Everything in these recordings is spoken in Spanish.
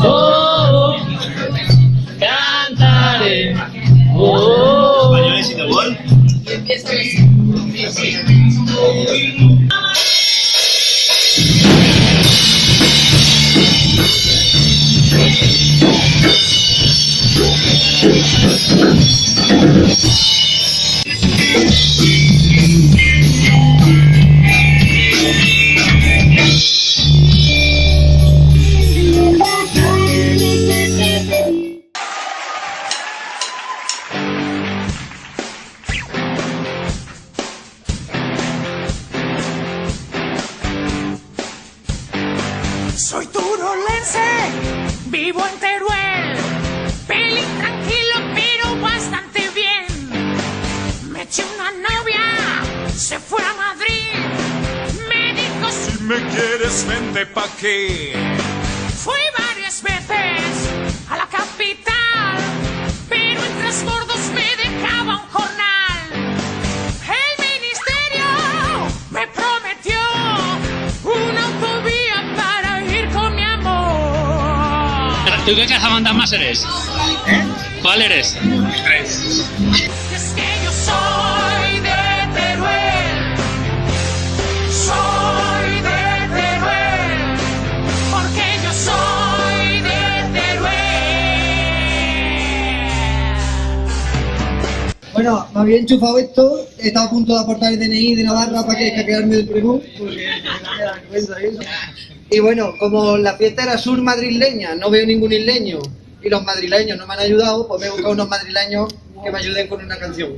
Oh, cantaré. Oh. ¿Españoles y de gol? Soy turolense, vivo en Teruel, pelín tranquilo pero bastante bien. Me eché una novia, se fue a Madrid, me dijo si me quieres vente pa' aquí. Fui varias veces a la capital, pero en transbordos me dejaba un jornal. El ministerio me prometió una autovía para ir con mi amor. ¿Tú qué cazabandas eres? ¿Cuál eres? 3. Es que yo soy de Teruel, soy de Teruel, porque yo soy de Teruel. Bueno, me había enchufado esto, estaba a punto de aportar el DNI de Navarra para que hackearme del pregón, porque me da vergüenza eso. Y bueno, como la fiesta era sur madrileña, no veo ningún isleño, y los madrileños no me han ayudado, pues me he buscado unos madrileños que me ayuden con una canción.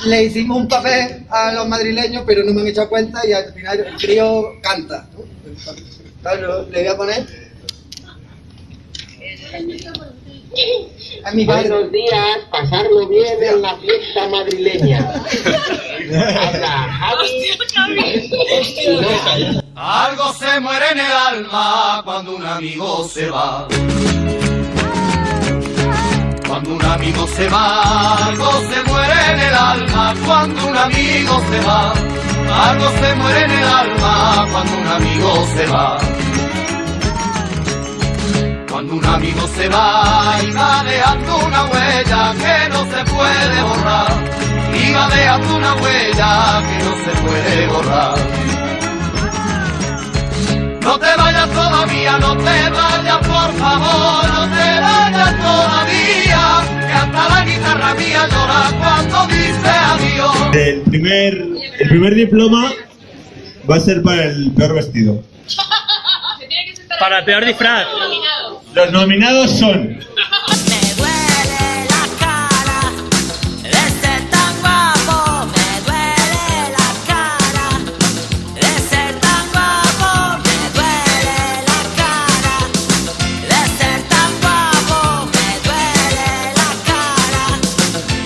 Le hicimos un papel a los madrileños, pero no me han echado cuenta y al final el crío canta, ¿no? Claro, le voy a poner... A mi padre. Buenos días, pasarlo bien en la fiesta madrileña. Habla Javi. Algo se muere en el alma cuando un amigo se va. Cuando un amigo se va, algo se muere en el alma cuando un amigo se va. Algo se muere en el alma cuando un amigo se va. Cuando un amigo se va y va dejando una huella que no se puede borrar. Y va dejando una huella que no se puede borrar. No te vayas todavía, no te vayas por favor, no te vayas todavía, que hasta la guitarra mía llora cuando dice adiós. El primer diploma va a ser para el peor vestido. Para el peor disfraz. Los nominados son... Me duele la cara de ser tan guapo, me duele la cara de ser tan guapo, me duele la cara de ser tan guapo, me duele la cara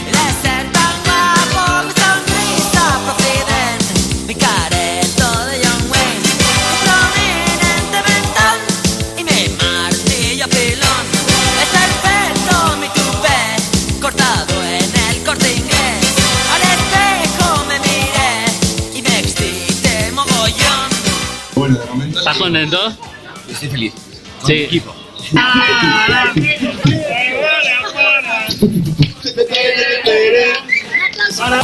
de ser tan guapo. Mi sonrisa providente, mi careto de John Wayne, mi prominente mentón y mi martillo pilón. Es el pelo, mi tupé, cortado en el Corte Inglés. Al espejo me miré y me excité mogollón. Bueno, de momento... ¿Estás contento? Estoy feliz. Sí. Equipo. Para